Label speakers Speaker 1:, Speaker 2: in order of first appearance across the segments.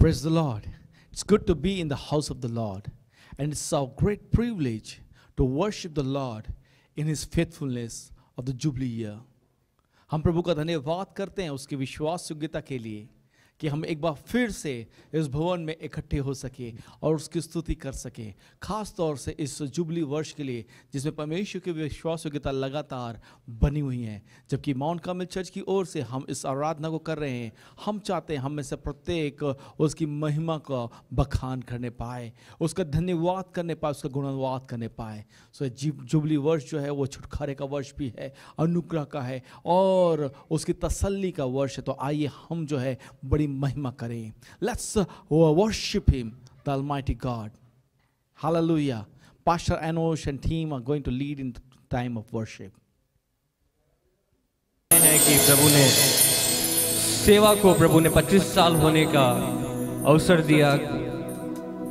Speaker 1: Praise the Lord. It's good to be in the house of the Lord. And it's our great privilege to worship the Lord in His faithfulness of the Jubilee year. हम प्रभु का धन्यवाद करते हैं उसकी विश्वास योग्यता के लिए कि हम एक बार फिर से इस भवन में इकट्ठे हो सके और उसकी स्तुति कर सके, खास तौर से इस जुबली वर्ष के लिए जिसमें परमेश्वर की विश्वास योग्यता लगातार बनी हुई है। जबकि माउंट कार्मेल चर्च की ओर से हम इस आराधना को कर रहे हैं, हम चाहते हैं हम में से प्रत्येक उसकी महिमा का बखान करने पाए, उसका धन्यवाद करने पाए, उसका गुणवाद करने पाए। सो जुबली वर्ष जो है वो छुटकारे का वर्ष भी है, अनुग्रह का है और उसकी तसल्ली का वर्ष है। तो आइए हम जो है बड़ी महिमा करें। Let's worship Him, the Almighty God. Hallelujah. Pastor Anosh and team are going to lead in the time of worship.
Speaker 2: है कि प्रभु ने सेवा को प्रभु ने 25 साल होने का अवसर दिया।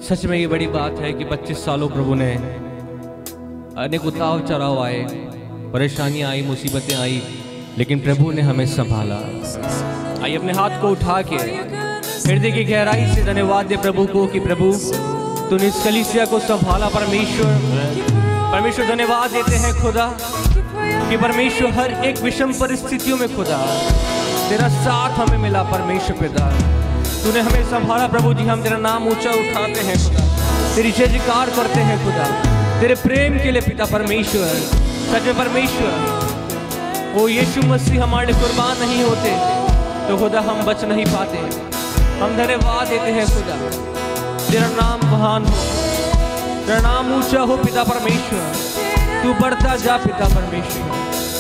Speaker 2: सच में ये बड़ी बात है कि 25 सालों प्रभु ने अनेक उतार चढ़ाव आए, परेशानियां आई, मुसीबतें आई, लेकिन प्रभु ने हमें संभाला। आइए अपने हाथ को उठा के हृदय की गहराई से धन्यवाद दे प्रभु को कि प्रभु तूने इस कलीसिया को संभाला। परमेश्वर धन्यवाद देते हैं खुदा कि परमेश्वर हर एक विषम परिस्थितियों में खुदा तेरा साथ हमें मिला। परमेश्वर पिता तूने हमें संभाला। प्रभु जी हम तेरा नाम ऊंचा उठाते हैं खुदा, तेरी जय जयकार करते हैं खुदा, तेरे प्रेम के लिए पिता परमेश्वर। सच में परमेश्वर वो यीशु मसीह हमारे कुर्बान नहीं होते तो खुदा हम बच नहीं पाते। हम धन्यवाद देते हैं खुदा, तेरा नाम महान हो, तेरा नाम ऊंचा हो पिता परमेश्वर। तू बढ़ता जा पिता परमेश्वर,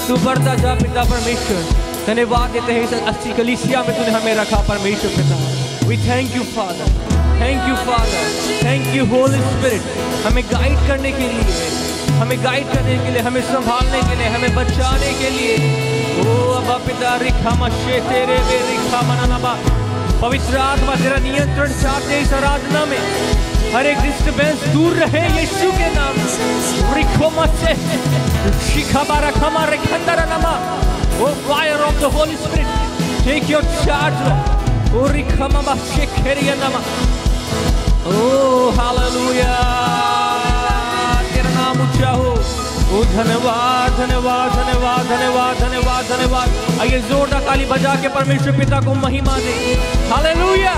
Speaker 2: तू बढ़ता जा पिता परमेश्वर। धन्यवाद देते हैं इस अच्छी कलीसिया में तूने हमें रखा परमेश्वर पिता। We thank you Father, thank you Father, thank you Holy Spirit. हमें गाइड करने के लिए, हमें गाइड करने के लिए, हमें संभालने के लिए, हमें बचाने के लिए। ओ अबा पिता रिखा मशे तेरे वे रिखा मनानाबा। पवित्र आत्मा तेरा नियंत्रण चाहते इस आराधना में, हर एक डिस्टर्बेंस दूर रहे यीशु के नाम में। रिखो मशे शिखा बारा खमा रिखंदरा नमा। O fire of the holy spirit take your charge lord. ओ रिखा मबा शेखेरिया नमा। ओ हालेलुया, तेरा नाम ऊंचा हो। ओ धन्यवाद धन्यवाद धन्यवाद धन्यवाद धन्यवाद धन्यवाद। आइए जोरदार ताली बजा के परमेश्वर पिता को महिमा दे। Hallelujah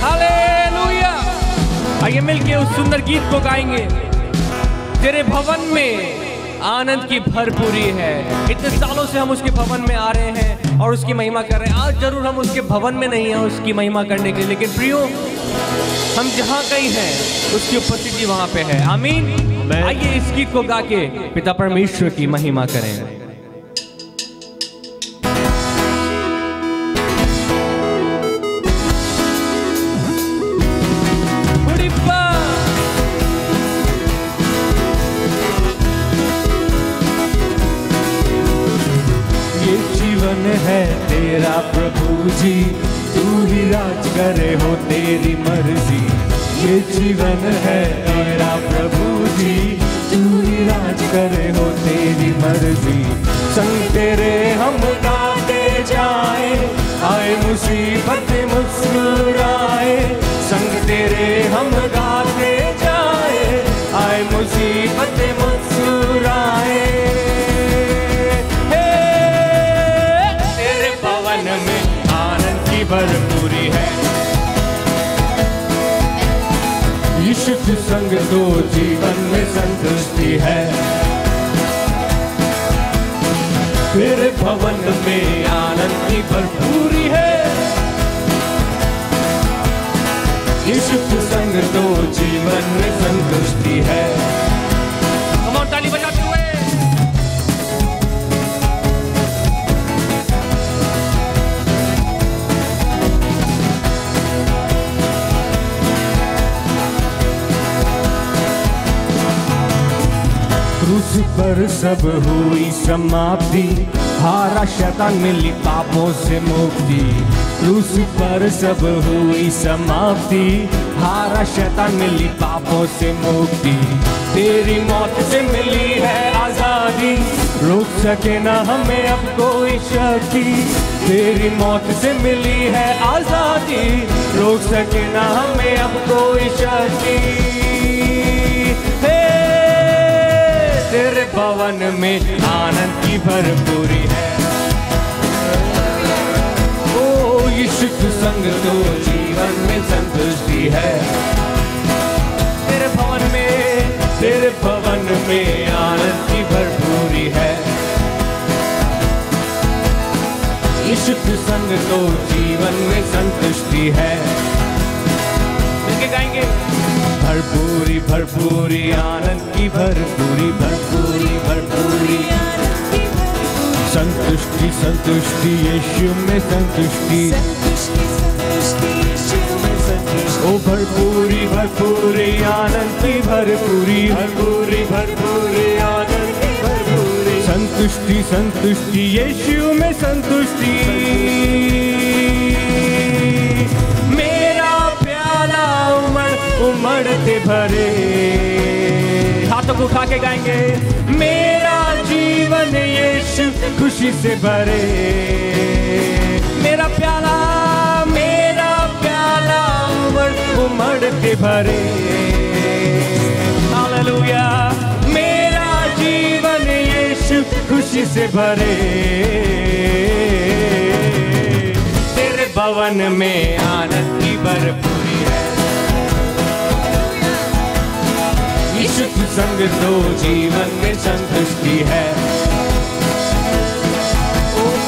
Speaker 2: hallelujah. आइए मिलके उस सुंदर गीत को गाएंगे। तेरे भवन में आनंद की भरपूरी है। इतने सालों से हम उसके भवन में आ रहे हैं और उसकी महिमा कर रहे हैं। आज जरूर हम उसके भवन में नहीं हैं उसकी महिमा करने के लिए, लेकिन प्रियो हम जहाँ कहीं हैं उसकी उपस्थिति वहाँ पे है। आमीन। आइए इस गीत को गा के पिता परमेश्वर की महिमा करें।
Speaker 3: ये जीवन है तेरा प्रभु जी, तू ही राज करे हो तेरी मर्जी। ये जीवन है तेरा प्रभु जी, तू ही राज करे हो तेरी मर्जी। संग तेरे हम गाते जाए, आए मुसीबत मुस्कुराए। संग तेरे हम गाते जाए, आए मुसीबत मुस्कुराए। तेरे भवन में आनंद की भरपूरी है। यीशु संग तो जीवन में संतुष्टि है। तेरे भवन में आनंद की भरपूरी है। यीशु संग तो जीवन में संतुष्टि है।
Speaker 2: हम और ताली बजाते हुए
Speaker 3: क्रूस पर सब हुई समाप्ति, हारा शैतान मिली पापों से मुक्ति। क्रूस पर सब हुई समाप्ति, हारा शैतान मिली पापों से मुक्ति। तेरी मौत से मिली है आजादी, रोक सके ना हमें अब कोई शक्ति। तेरी मौत से मिली है आजादी,
Speaker 2: रोक सके ना हमें अब कोई शक्ति। तेरे भवन में आनंद की भरपूरी है। ओ यीशु तू संग तो जीवन में संतुष्टि है। तेरे भवन में आनंद की भरपूरी है। यीशु तू संग तो जीवन में संतुष्टि है। मिलके गाएंगे। भरपूरी भरपूरी आनंद की भरपूरी भरपूरी भरपूरी संतुष्टि संतुष्टि यीशु में संतुष्टि। ओ भरपूरी भरपूरी आनंद की भरपूरी भरपूरी भरपूरी आनंद की भरपूरी संतुष्टि संतुष्टि यीशु में संतुष्टि। मेरा प्याला उमड़ते भरे। हाथों को उठा के गाएंगे। मेरा जीवन यीशु खुशी से भरे। मेरा प्याला उमड़ते भरे। हालेलुया। मेरा जीवन यीशु खुशी से भरे। तेरे भवन में आनंद की भरपूरी है। यीशु तू संग तो जीवन में संतुष्टि है।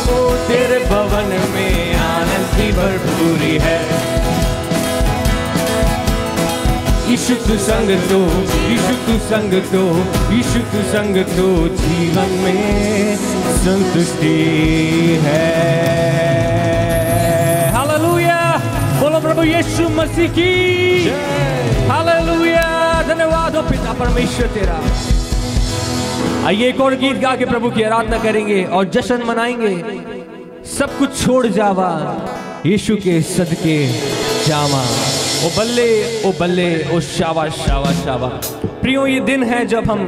Speaker 2: ओ तेरे भवन में आनंद की भरपूरी है। यीशु तू संग तो यीशु तू संग तो यीशु तू संग तो जीवन में संतुष्टि है। हालेलुया। बोलो प्रभु यीशु मसीह की हालेलुया। धन्यवाद हो पिता परमेश्वर तेरा। आइए एक और गीत गा के प्रभु की आराधना करेंगे और जश्न मनाएंगे। सब कुछ छोड़ जावा यीशु के सदके जावा। ओ बल्ले ओ शावा शावा शावा। प्रियो ये दिन है जब हम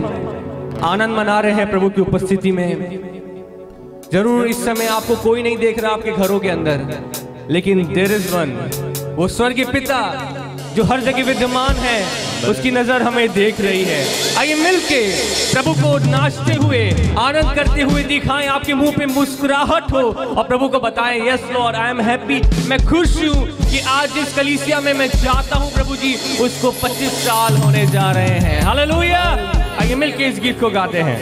Speaker 2: आनंद मना रहे हैं प्रभु की उपस्थिति में। जरूर इस समय आपको कोई नहीं देख रहा आपके घरों के अंदर, लेकिन देयर इज वन, वो स्वर्गीय पिता जो हर जगह विद्यमान है, उसकी नजर हमें देख रही है। आइए मिलके प्रभु को नाचते हुए आनंद करते हुए दिखाएं। आपके मुंह पे मुस्कुराहट हो और प्रभु को बताएं yes Lord I am happy. मैं खुश हूं कि आज जिस कलीसिया में मैं जाता हूं प्रभु जी उसको 25 साल होने जा रहे हैं। हालेलुया। आइए मिलके इस गीत को गाते हैं।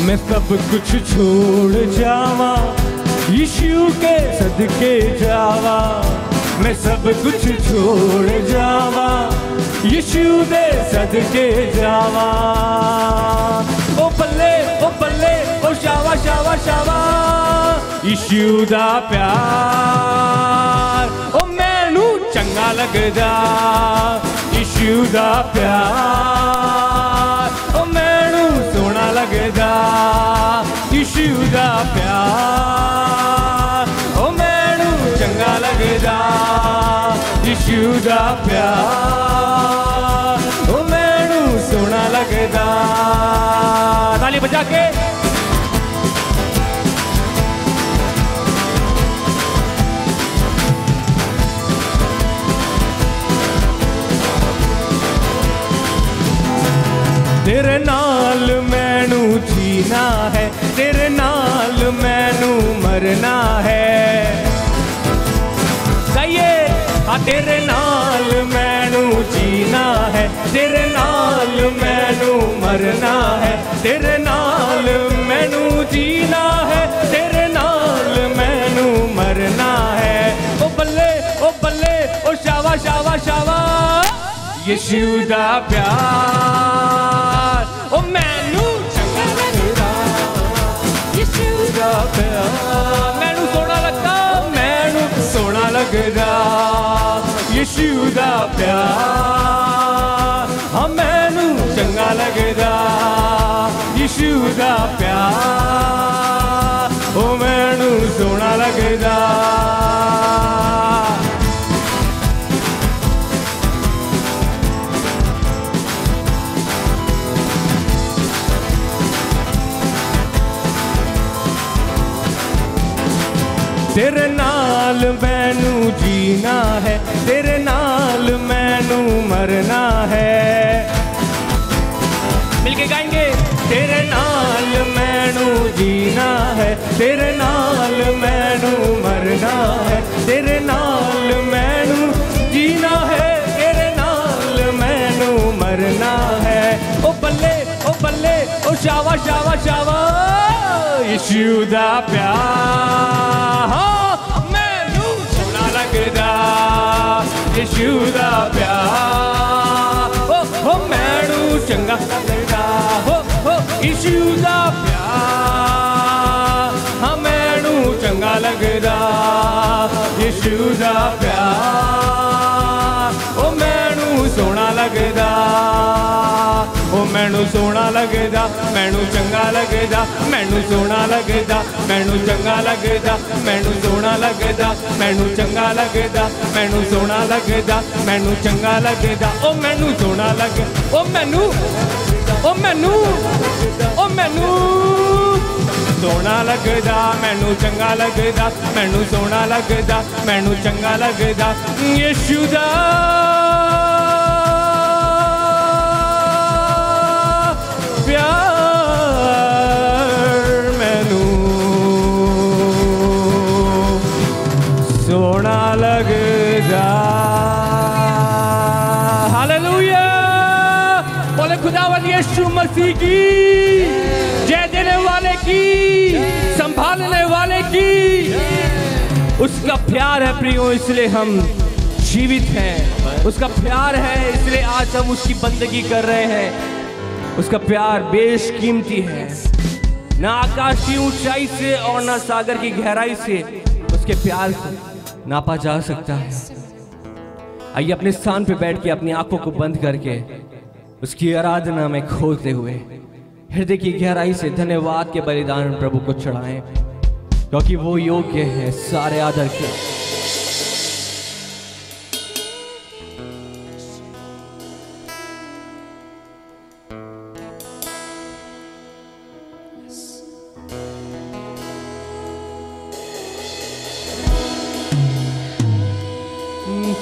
Speaker 2: मैं सब कुछ छोड़ जावा यीशु के सदके जावा। मैं सब कुछ छोड़ जावा यीशु दे सदके जावा। ओ बल्ले ओ शावा शावा शावा। यीशु दा प्यार ओ मैनू चंगा लगदा। यीशु दा प्यार ओ मैनू सोना लगदा। यीशु दा प्यार ओ मैनू चंगा लगदा। यीशु दा प्यार ओ मैनू सोना लगदा। ताली बजा के तेरे नाल मैनू जीना है, तेरे नाल मैनू मरना है। गाइए हाँ तेरे नाल मैनू जीना है, तेरे नाल मैनू मरना है। तेरे नाल मैनू जीना है, तेरे नाल मैनू मरना है। ओ बल्ले ओ शावा शावा शावा। यीशु दा प्यार ओ मैनू चंगा लगदा। यीशु दा प्यार मैनू सोना लगदा, मैनू सोना लगदा। यीशु दा प्यार हाँ मैनू चंगा लगदा। यीशु दा प्यार ओ मैनू सोना लगदा। मैनू जीना है, तेरे नाल मैनू मरना है। मिलके गाएंगे। तेरे नाल मैनू जीना है, तेरे नाल मैनू मरना है, तेरे नाल मैनू जीना है, तेरे नाल मैनू मरना है। ओ बल्ले ओ बल्ले ओ शावा शावा शावा, यीशु दा प्यार मैनू सोना लगदा, यीशु दा प्यार ओ मैनू चंगा लगदा, हो यीशु दा प्यार हाँ मैनू चंगा लगदा, यीशु दा प्यार ओ मैनू सोना लगदा, ओ मैनू सोना लगदा, मैनू चंगा लगदा, मैनू सोना लगदा, मैनू चंगा लगदा, मैनू सोना लगदा, मैनू चंगा लगदा, मैनू सोना लगदा, मैनू चंगा लगदा, ओ मैनू सोना लग, ओ मैनू, ओ मैनू, ओ मैनू सोना लगदा, मैनू चंगा लगदा, मैनू सोना लगदा, मैनू चंगा लगदा, यीशु दा प्यार मैनू सोना लगदा। हालेलुया, बोले खुदावंद यीशु मसीह की जय, देने वाले की, संभालने वाले की। उसका प्यार है प्रियो, इसलिए हम जीवित हैं। उसका प्यार है इसलिए आज हम उसकी बंदगी कर रहे हैं। उसका प्यार बेशकीमती है, ना आकाश की ऊंचाई से और ना सागर की गहराई से उसके प्यार को नापा जा सकता है। आइए अपने स्थान पे बैठ के अपनी आंखों को बंद करके उसकी आराधना में खोते हुए हृदय की गहराई से धन्यवाद के बलिदान प्रभु को चढ़ाएं, क्योंकि वो योग्य है सारे आदर के।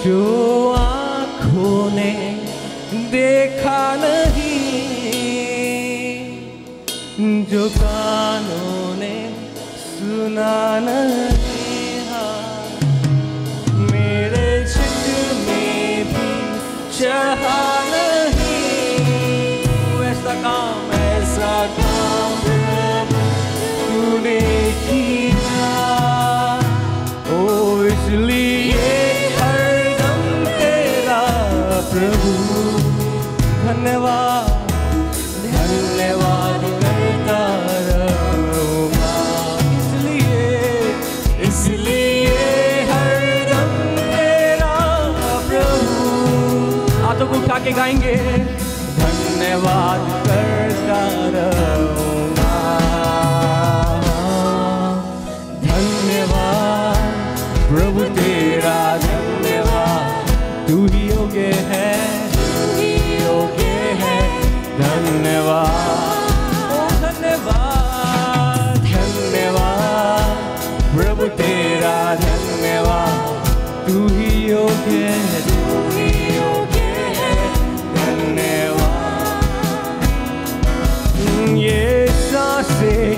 Speaker 2: जो आँखों ने देखा नहीं, जो कानों ने सुना नहीं, मेरे चित में भी चाहा नहीं। ऐसा काम तूने किया, ओ इसलिए प्रभु धन्यवाद, धन्यवाद करता रहूँगा। इसलिए हरदम तेरा प्रभु। हाथों को उठा के गाएंगे, धन्यवाद करता रहूँगा। धन्यवाद प्रभु तेरा, धन्यवाद तू ही योग्य है, तू ही योग्य है। धन्यवाद, ओ धन्यवाद, धन्यवाद प्रभु तेरा, धन्यवाद तू ही योग्य है, तू ही योग्य है। धन्यवाद, ये सांसें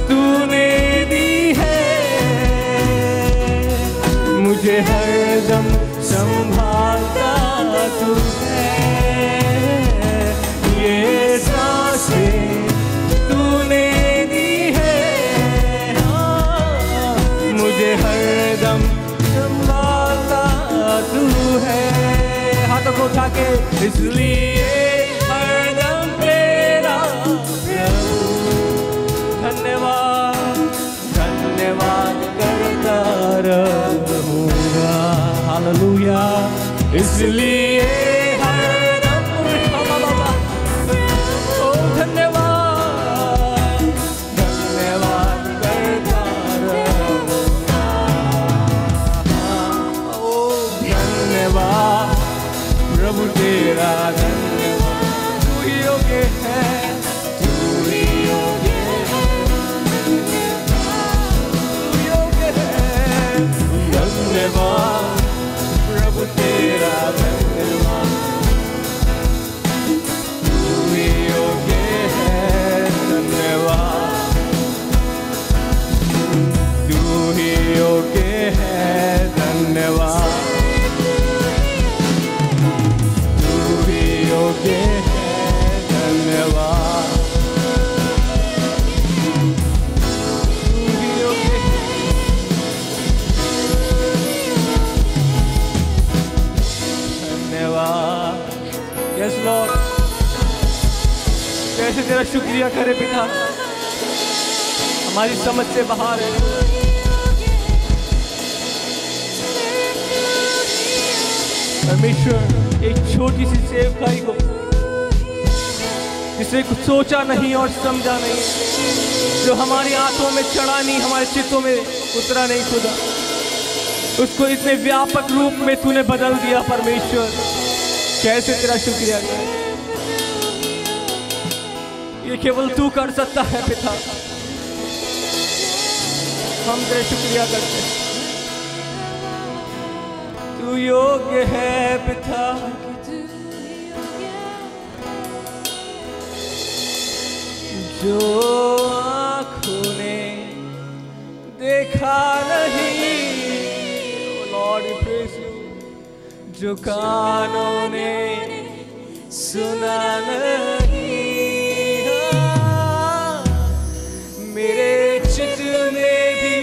Speaker 2: तूने दी है, मुझे हरदम संभालता तू है। ये सांसें तूने दी है, मुझे हरदम संभालता तू है। हाथों को उठा के, इसलिए हरदम तेरा प्रभु। धन्यवाद, धन्यवाद करता रहूँगा। हालेलुया, इसलिए हरदम ओ धन्यवाद, धन्यवाद करता रहूँगा। ओ धन्यवाद प्रभु तेरा, धन्यवाद तू ही योग्य है, तू ही योग्य है, तू योग्य है।
Speaker 3: प्रभु तेरा धन्यवाद। तू ही योग्य है धन्यवाद, तू ही योग्य है धन्यवाद, तू ही योग्य है धन्यवाद, तू ही योग्य धन्यवाद। यस लॉर्ड, कैसे तेरा शुक्रिया करे पिता, हमारी समझ से बाहर है। परमेश्वर एक छोटी सी सेवकाई को जिसे कुछ सोचा नहीं और समझा नहीं, जो हमारी आंखों में चढ़ा नहीं, हमारे चित्तों में उतरा नहीं खुदा, उसको इतने व्यापक रूप में तूने बदल दिया। परमेश्वर कैसे तेरा शुक्रिया करें, ये केवल तू कर सकता है पिता। हम तेरे शुक्रिया करते हैं, तू योग्य है पिता। जो आँखों ने देखा नहीं, लॉर्ड वी प्रेज यू, जो कानों ने सुना नहीं, मेरे चित्त में भी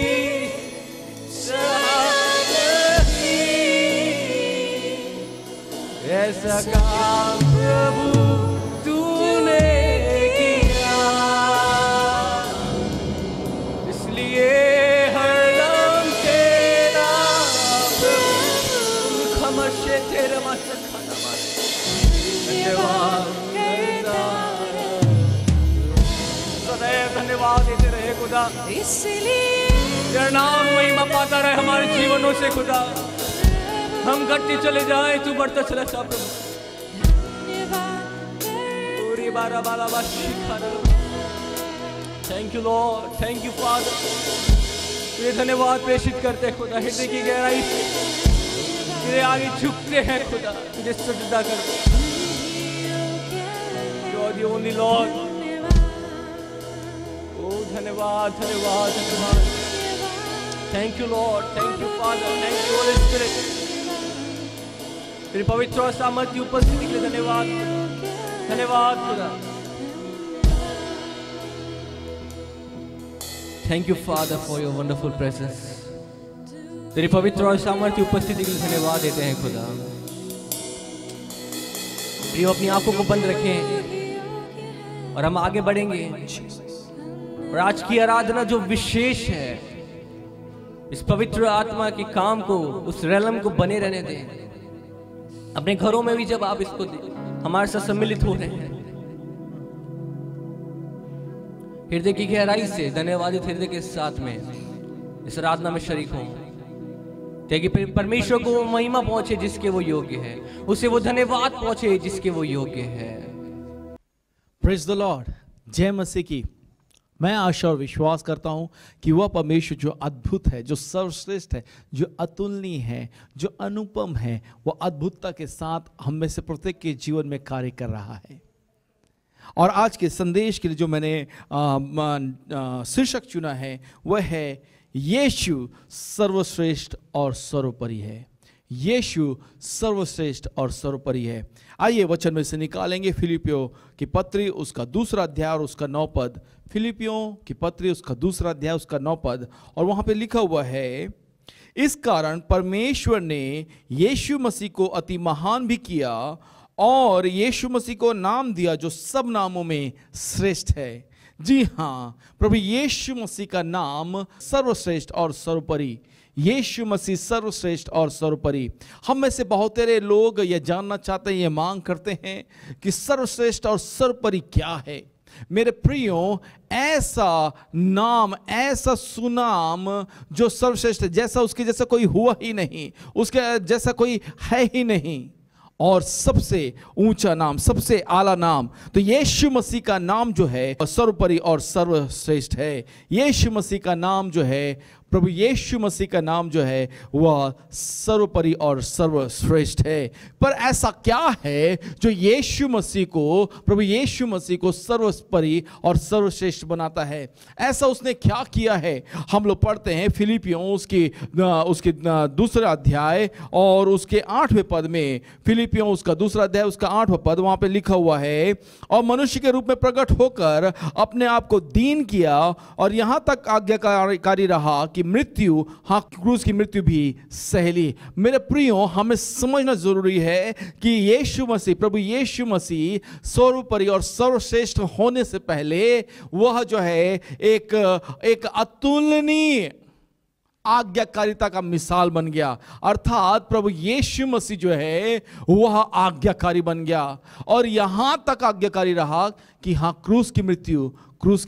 Speaker 3: ऐसा काम प्रभु तूने किया, इसलिए हर नाम तेरा खमशे तेरा धन्यवाद सदैव धन्यवाद देते रहे खुदा, इसलिए तेरा नाम महिमा पाता रहे हमारे जीवनों से खुदा। हम घटते चले जाए, तू बढ़ता चला जा प्रभु। पूरी बारा बाला बाशी खाना। Thank you Lord, thank you father. तुझे धन्यवाद प्रेषित करते हैं खुदा, हृदय की गहराई से तेरे आगे झुकते हैं खुदा, तुझे सजदा करते हैं। You are the only Lord। ओ धन्यवाद धन्यवाद धन्यवाद। Thank you Lord, thank you Father, thank you Holy spirit. तेरी पवित्र और सामर्थ्य उपस्थिति के लिए धन्यवाद, धन्यवाद खुदा। Thank you father for your wonderful presence. तेरी पवित्र और सामर्थ्य उपस्थिति के लिए धन्यवाद देते हैं खुदा। प्रियो अपनी आंखों को बंद रखें और हम आगे बढ़ेंगे। और आज की आराधना जो विशेष है, इस पवित्र आत्मा के काम को, उस रेलम को बने रहने दें। अपने घरों में भी जब आप इसको हमारे साथ सम्मिलित हो रहे हैं, हृदय की गहराई से धन्यवादित हृदय के साथ में इस आराधना में शरीक हों, ताकि परमेश्वर को वो महिमा पहुंचे जिसके वो योग्य है, उसे वो धन्यवाद पहुंचे जिसके वो योग्य है।
Speaker 1: प्रेज द लॉर्ड, जय मसीह की। मैं आशा और विश्वास करता हूं कि वह परमेश्वर जो अद्भुत है, जो सर्वश्रेष्ठ है, जो अतुलनीय है, जो अनुपम है, वह अद्भुतता के साथ हम में से प्रत्येक के जीवन में कार्य कर रहा है। और आज के संदेश के लिए जो मैंने शीर्षक चुना है वह है यीशु सर्वश्रेष्ठ और सर्वोपरि है। यीशु सर्वश्रेष्ठ और सर्वोपरि है। आइए वचन में से निकालेंगे फिलिपियों की पत्री उसका 2 अध्याय और उसका 9 पद। फिलिपियों की पत्री उसका 2 अध्याय उसका 9 पद, और वहां पे लिखा हुआ है, इस कारण परमेश्वर ने यीशु मसीह को अति महान भी किया और यीशु मसीह को नाम दिया जो सब नामों में श्रेष्ठ है। जी हाँ, प्रभु यीशु मसीह का नाम सर्वश्रेष्ठ और सर्वोपरि। यीशु मसीह सर्वश्रेष्ठ और सर्वोपरि। हम में से बहुत सारे लोग ये जानना चाहते हैं, ये मांग करते हैं कि सर्वश्रेष्ठ और सर्वोपरि क्या है। मेरे प्रियो, ऐसा नाम, ऐसा सुनाम जो सर्वश्रेष्ठ, जैसा उसके जैसा कोई हुआ ही नहीं, उसके जैसा कोई है ही नहीं, और सबसे ऊंचा नाम, सबसे आला नाम तो यीशु मसीह का नाम जो है सर्वोपरि और सर्वश्रेष्ठ है। यीशु मसीह का नाम जो है प्रभु यीशु मसीह का नाम जो है वह सर्वोपरि और सर्वश्रेष्ठ है। पर ऐसा क्या है जो यीशु मसीह को, प्रभु यीशु मसीह को सर्वोपरि और सर्वश्रेष्ठ बनाता है? ऐसा उसने क्या किया है? हम लोग पढ़ते हैं फिलिपियों उसके दूसरा अध्याय और उसके 8वें पद में, फिलिपियों उसका दूसरा अध्याय उसका 8वां पद, वहां पे लिखा हुआ है, और मनुष्य के रूप में प्रकट होकर अपने आप को दीन किया और यहां तक आज्ञाकारी रहा कि मृत्यु, हाँ क्रूस की मृत्यु भी सह ली। मेरे प्रियो, हमें समझना जरूरी है कि यीशु मसीह, प्रभु यीशु मसीह सर्वोपरि और सर्वश्रेष्ठ होने से पहले वह जो है एक अतुलनीय आज्ञाकारिता का मिसाल बन गया। अर्थात प्रभु यीशु मसीह जो है वह आज्ञाकारी बन गया और यहां तक आज्ञाकारी रहा कि हाँ क्रूस की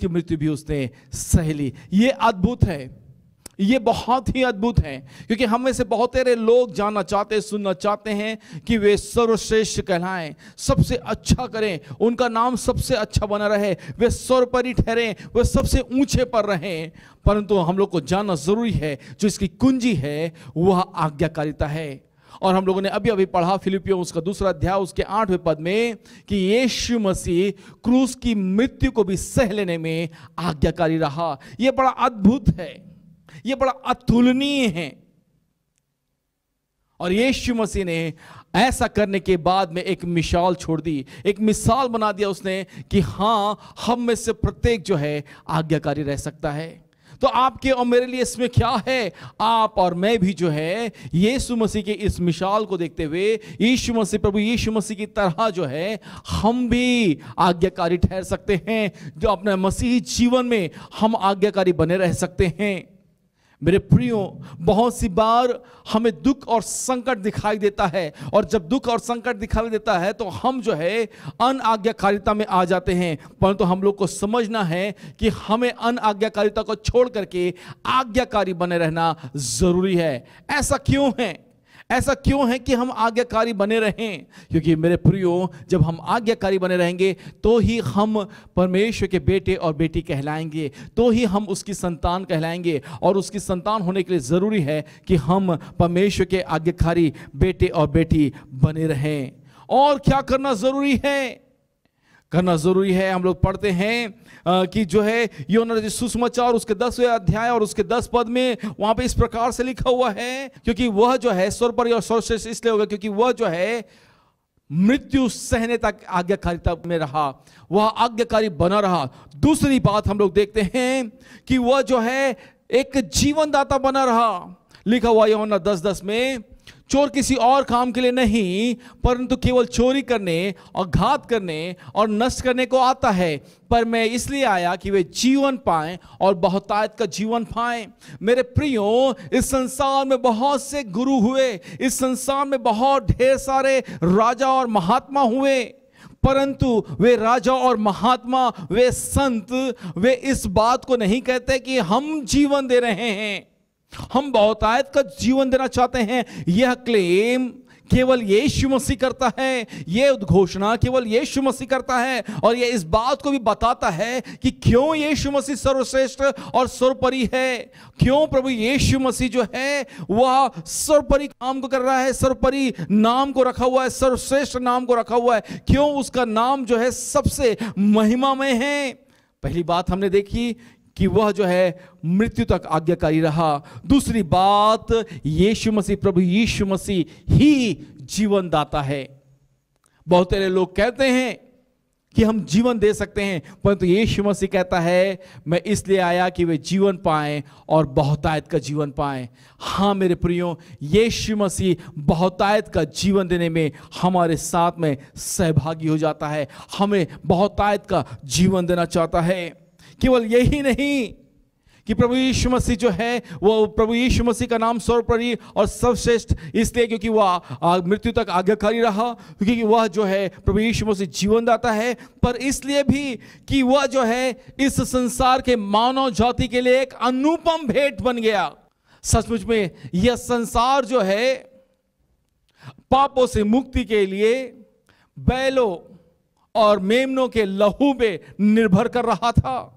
Speaker 1: मृत्यु भी उसने सह ली। ये अद्भुत है, ये बहुत ही अद्भुत है, क्योंकि हम में से बहुत सारे लोग जानना चाहते हैं, सुनना चाहते हैं कि वे सर्वश्रेष्ठ कहलाएं, सबसे अच्छा करें, उनका नाम सबसे अच्छा बना रहे, वे सर्वोपरि ठहरें, वे सबसे ऊंचे पर रहें। परंतु हम लोग को जानना जरूरी है, जो इसकी कुंजी है वह आज्ञाकारिता है। और हम लोगों ने अभी अभी पढ़ा फिलिपियों उसका दूसरा अध्याय उसके 8वें पद में कि यीशु मसीह क्रूस की मृत्यु को भी सह लेने में आज्ञाकारी रहा। यह बड़ा अद्भुत है, ये बड़ा अतुलनीय है। और यीशु मसीह ने ऐसा करने के बाद में एक मिसाल छोड़ दी, एक मिसाल बना दिया उसने कि हां हम में से प्रत्येक जो है आज्ञाकारी रह सकता है। तो आपके और मेरे लिए इसमें क्या है? आप और मैं भी जो है यीशु मसीह के इस मिसाल को देखते हुए यीशु मसीह, प्रभु यीशु मसीह की तरह जो है हम भी आज्ञाकारी ठहर सकते हैं। जो अपने मसीही जीवन में हम आज्ञाकारी बने रह सकते हैं। मेरे प्रियो, बहुत सी बार हमें दुख और संकट दिखाई देता है, और जब दुख और संकट दिखाई देता है तो हम जो है अनआज्ञाकारिता में आ जाते हैं। परंतु हम लोग को समझना है कि हमें अनआज्ञाकारिता को छोड़ करके आज्ञाकारी बने रहना जरूरी है। ऐसा क्यों है? ऐसा क्यों है कि हम आज्ञाकारी बने रहें? क्योंकि मेरे प्रियो, जब हम आज्ञाकारी बने रहेंगे तो ही हम परमेश्वर के बेटे और बेटी कहलाएंगे, तो ही हम उसकी संतान कहलाएंगे। और उसकी संतान होने के लिए ज़रूरी है कि हम परमेश्वर के आज्ञाकारी बेटे और बेटी बने रहें। और क्या करना ज़रूरी है? करना ज़रूरी है, हम लोग पढ़ते हैं कि जो है यूहन्ना सुसमाचार उसके 10वें अध्याय और उसके 10 पद में वहां पे इस प्रकार से लिखा हुआ है, क्योंकि वह जो है सर्वोपरि और सर्वश्रेष्ठ इसलिए होगा क्योंकि वह जो है मृत्यु सहने तक आज्ञाकारिता में रहा, वह आज्ञाकारी बना रहा। दूसरी बात हम लोग देखते हैं कि वह जो है एक जीवनदाता बना रहा। लिखा हुआ यूहन्ना 10:10 में, चोर किसी और काम के लिए नहीं परंतु केवल चोरी करने और घात करने और नष्ट करने को आता है, पर मैं इसलिए आया कि वे जीवन पाएं और बहुतायत का जीवन पाएं। मेरे प्रियो, इस संसार में बहुत से गुरु हुए, इस संसार में बहुत ढेर सारे राजा और महात्मा हुए, परंतु वे राजा और महात्मा, वे संत, वे इस बात को नहीं कहते कि हम जीवन दे रहे हैं, हम बहुतायत का जीवन देना चाहते हैं। यह क्लेम केवल यीशु मसीह करता है, यह उद्घोषणा केवल यीशु मसीह करता है। और यह इस बात को भी बताता है कि क्यों यीशु मसीह सर्वश्रेष्ठ और सर्वोपरि है, क्यों प्रभु यीशु मसीह जो है वह सर्वोपरि काम को कर रहा है, सर्वोपरि नाम को रखा हुआ है, सर्वश्रेष्ठ नाम को रखा हुआ है, क्यों उसका नाम जो है सबसे महिमामय है। पहली बात हमने देखी कि वह जो है मृत्यु तक आज्ञाकारी रहा। दूसरी बात, यीशु मसीह, प्रभु यीशु मसीह ही जीवन दाता है। बहुत सारे लोग कहते हैं कि हम जीवन दे सकते हैं, परंतु यीशु मसीह कहता है मैं इसलिए आया कि वे जीवन पाएं और बहुतायत का जीवन पाएं। हाँ मेरे प्रियो, यीशु मसीह बहुतायत का जीवन देने में हमारे साथ में सहभागी हो जाता है, हमें बहुतायत का जीवन देना चाहता है। केवल यही नहीं कि प्रभु यीशु मसीह जो है वो, प्रभु यीशु मसीह का नाम सर्वोपरि और सर्वश्रेष्ठ इसलिए क्योंकि वह मृत्यु तक आज्ञाकारी रहा, क्योंकि वह जो है प्रभु यीशु मसीह जीवन दाता है, पर इसलिए भी कि वह जो है इस संसार के मानव जाति के लिए एक अनुपम भेंट बन गया। सचमुच में यह संसार जो है पापों से मुक्ति के लिए बैलों और मेमनों के लहू पे निर्भर कर रहा था।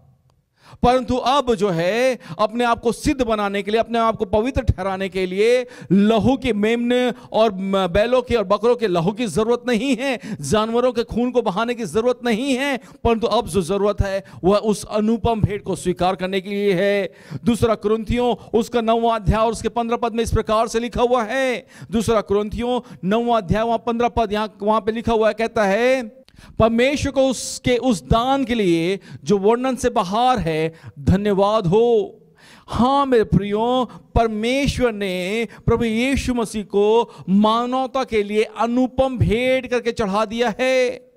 Speaker 1: परंतु अब जो है अपने आप को सिद्ध बनाने के लिए, अपने आप को पवित्र ठहराने के लिए लहू के, मेमने और बैलों के और बकरों के लहू की जरूरत नहीं है, जानवरों के खून को बहाने की जरूरत नहीं है, परंतु अब जो जरूरत है वह उस अनुपम भेंट को स्वीकार करने के लिए है। दूसरा कुरिन्थियों उसका 9वां अध्याय और उसके 15 पद में इस प्रकार से लिखा हुआ है। दूसरा कुरिन्थियों 9वां अध्याय वहां 15 पद वहां पे लिखा हुआ है, कहता है परमेश्वर को उसके उस दान के लिए जो वर्णन से बाहर है धन्यवाद हो। हाँ मेरे प्रियो, परमेश्वर ने प्रभु यीशु मसीह को मानवता के लिए अनुपम भेंट करके चढ़ा दिया है।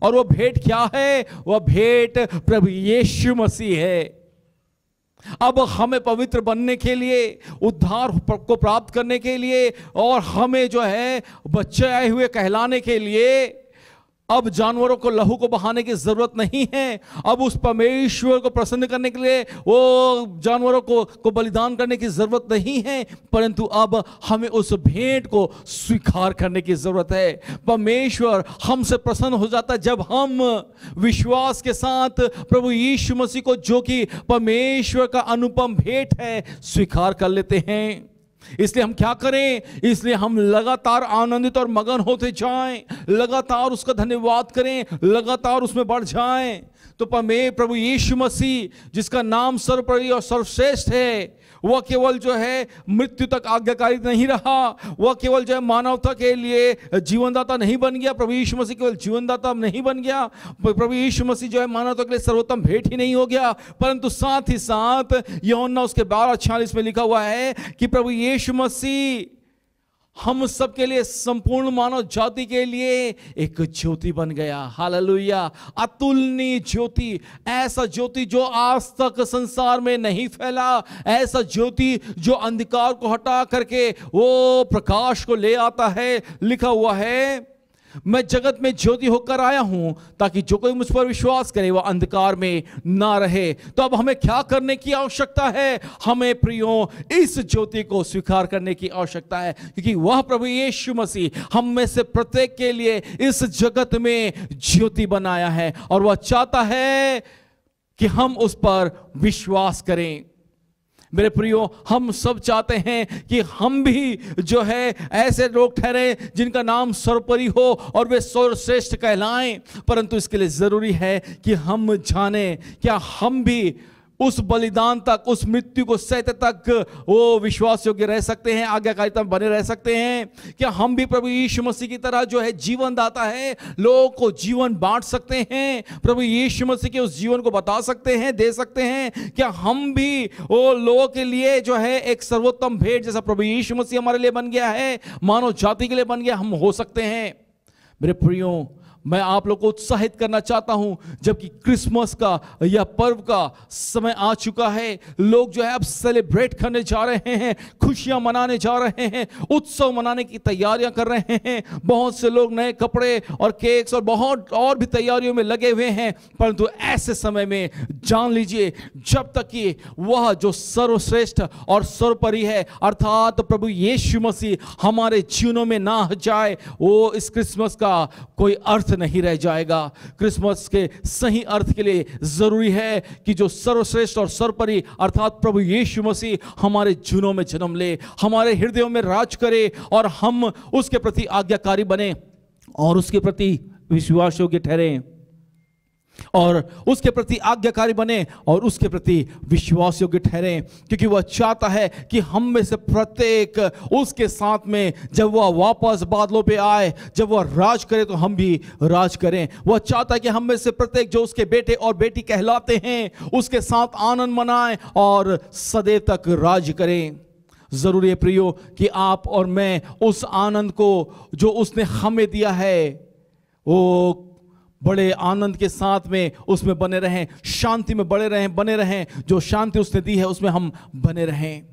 Speaker 1: और वह भेंट क्या है? वह भेंट प्रभु यीशु मसीह है। अब हमें पवित्र बनने के लिए, उद्धार को प्राप्त करने के लिए और हमें जो है बच्चे आए हुए कहलाने के लिए अब जानवरों को लहू को बहाने की जरूरत नहीं है। अब उस परमेश्वर को प्रसन्न करने के लिए वो जानवरों को बलिदान करने की जरूरत नहीं है, परंतु अब हमें उस भेंट को स्वीकार करने की जरूरत है। परमेश्वर हमसे प्रसन्न हो जाता है जब हम विश्वास के साथ प्रभु यीशु मसीह को, जो कि परमेश्वर का अनुपम भेंट है, स्वीकार कर लेते हैं। इसलिए हम क्या करें? इसलिए हम लगातार आनंदित और मगन होते जाएं, लगातार उसका धन्यवाद करें, लगातार उसमें बढ़ जाएं। तो प्रभु यीशु मसीह जिसका नाम सर्वोपरि और सर्वश्रेष्ठ है, वह केवल जो है मृत्यु तक आज्ञाकारी नहीं रहा, वह केवल जो है मानवता के लिए जीवनदाता नहीं बन गया। प्रभु यीशु मसीह केवल जीवनदाता नहीं बन गया, प्रभु यीशु मसीह जो है मानवता के लिए सर्वोत्तम भेंट ही नहीं हो गया, परंतु साथ ही साथ यूहन्ना उसके 12:46 में लिखा हुआ है कि प्रभु यीशु मसीह हम सब के लिए, संपूर्ण मानव जाति के लिए एक ज्योति बन गया। हालेलुया! अतुलनीय ज्योति, ऐसा ज्योति जो आज तक संसार में नहीं फैला, ऐसा ज्योति जो अंधकार को हटा करके वो प्रकाश को ले आता है। लिखा हुआ है मैं जगत में ज्योति होकर आया हूं ताकि जो कोई मुझ पर विश्वास करे वह अंधकार में ना रहे। तो अब हमें क्या करने की आवश्यकता है? हमें प्रियो इस ज्योति को स्वीकार करने की आवश्यकता है, क्योंकि वह प्रभु यीशु मसीह हम में से प्रत्येक के लिए इस जगत में ज्योति बनाया है और वह चाहता है कि हम उस पर विश्वास करें। मेरे प्रियो, हम सब चाहते हैं कि हम भी जो है ऐसे लोग ठहरे जिनका नाम सर्वोपरि हो और वे सर्वश्रेष्ठ कहलाएं, परंतु इसके लिए जरूरी है कि हम जाने क्या हम भी उस बलिदान तक, उस मृत्यु को सहते तक वो विश्वास योग्य रह सकते हैं, आज्ञाकारिता में बने रह सकते हैं। क्या हम भी प्रभु यीशु मसीह की तरह जो है जीवन दाता है, लोगों को जीवन बांट सकते हैं, प्रभु यीशु मसीह के उस जीवन को बता सकते हैं, दे सकते हैं? क्या हम भी वो लोगों के लिए जो है एक सर्वोत्तम भेंट जैसा प्रभु यीशु मसीह हमारे लिए बन गया है, मानव जाति के लिए बन गया, हम हो सकते हैं? मेरे प्रियो, मैं आप लोग को उत्साहित करना चाहता हूं, जबकि क्रिसमस का यह पर्व का समय आ चुका है, लोग जो है अब सेलिब्रेट करने जा रहे हैं, खुशियां मनाने जा रहे हैं, उत्सव मनाने की तैयारियां कर रहे हैं। बहुत से लोग नए कपड़े और केक्स और बहुत और भी तैयारियों में लगे हुए हैं, परंतु ऐसे समय में जान लीजिए, जब तक कि वह जो सर्वश्रेष्ठ और सर्वोपरि है अर्थात प्रभु यीशु मसीह हमारे जीवनों में ना जाए, वो इस क्रिसमस का कोई अर्थ नहीं रह जाएगा। क्रिसमस के सही अर्थ के लिए जरूरी है कि जो सर्वश्रेष्ठ और सर्वोपरि अर्थात प्रभु यीशु मसीह हमारे जीवनों में जन्म ले, हमारे हृदयों में राज करे और हम उसके प्रति आज्ञाकारी बने और उसके प्रति विश्वास योग्य ठहरें और उसके प्रति आज्ञाकारी बने और उसके प्रति विश्वास योग्य ठहरें, क्योंकि वह चाहता है कि हम में से प्रत्येक उसके साथ में जब वह वापस बादलों पे आए, जब वह राज करे तो हम भी राज करें। वह चाहता है कि हम में से प्रत्येक जो उसके बेटे और बेटी कहलाते हैं उसके साथ आनंद मनाएं और सदैव तक राज करें। जरूरी है प्रियो कि आप और मैं उस आनंद को जो उसने हमें दिया है वो बड़े आनंद के साथ में उसमें बने रहें, शांति में बने रहें। जो शांति उसने दी है उसमें हम बने रहें।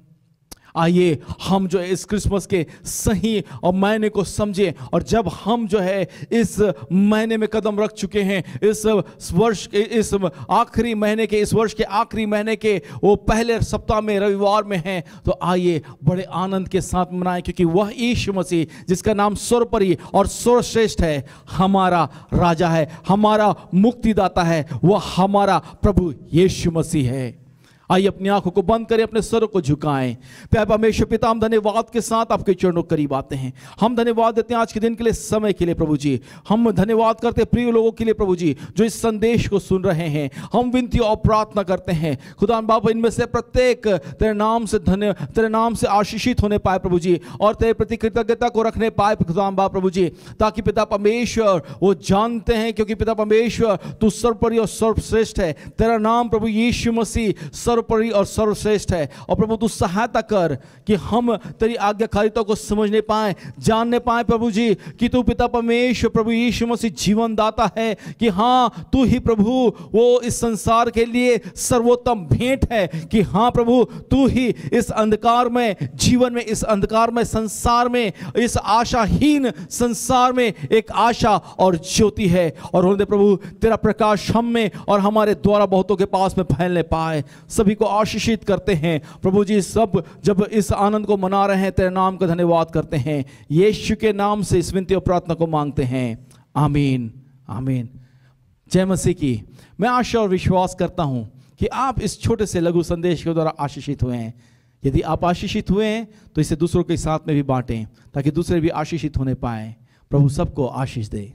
Speaker 1: आइए हम जो है इस क्रिसमस के सही और महीने को समझें, और जब हम जो है इस महीने में कदम रख चुके हैं, इस वर्ष के इस आखिरी महीने के, इस वर्ष के आखिरी महीने के वो पहले सप्ताह में रविवार में हैं, तो आइए बड़े आनंद के साथ मनाएं, क्योंकि वह यीशु मसीह जिसका नाम सर्वोपरि और सर्वश्रेष्ठ है, हमारा राजा है, हमारा मुक्तिदाता है, वह हमारा प्रभु यीशु मसीह है। आइए अपनी आंखों को बंद करें, अपने सरों को झुकाएं। प्यारे परमेश्वर पिता, हम धन्यवाद के साथ आपके चरणों के करीब आते हैं। हम धन्यवाद देते हैं आज के दिन के लिए, समय के लिए प्रभु जी। हम धन्यवाद करते हैं प्रिय लोगों के लिए प्रभु जी, जो इस संदेश को सुन रहे हैं। हम विनती और प्रार्थना करते हैं खुदा बाप, इनमें से प्रत्येक तेरे नाम से आशीषित होने पाए प्रभु जी, और तेरे प्रति कृतज्ञता को रखने पाए खुदा बाप प्रभु जी, ताकि पिता परमेश्वर वो जानते हैं, क्योंकि पिता परमेश्वर तू सर्वोपरि और सर्वश्रेष्ठ है। तेरा नाम प्रभु यीशु मसीह सर्वोपरि और सर्वश्रेष्ठ है। और प्रभु तू सहायता कर कि हम तेरी आज्ञाकारिता को समझने पाए, जानने पाए प्रभु जी, कि तू पिता परमेश्वर प्रभु यीशु मसीह जीवन दाता है, कि हाँ तू ही प्रभु वो इस संसार के लिए सर्वोत्तम भेंट है, कि हाँ प्रभु तू ही इस अंधकार में जीवन में, इस अंधकार में संसार में, इस आशाहीन संसार में एक आशा और ज्योति है। और होने प्रभु तेरा प्रकाश हम में और हमारे द्वारा बहुतों के पास में फैलने पाए। सभी को आशीषित करते हैं प्रभु जी। सब जब इस आनंद को मना रहे हैं, तेरे नाम का धन्यवाद करते हैं। यीशु के नाम से इस विनती और प्रार्थना को मांगते हैं, आमीन आमीन। जय मसीह की। मैं आशा और विश्वास करता हूं कि आप इस छोटे से लघु संदेश के द्वारा आशीषित हुए हैं। यदि आप आशीषित हुए हैं तो इसे दूसरों के साथ में भी बांटें, ताकि दूसरे भी आशीषित होने पाए। प्रभु सबको आशीष दे।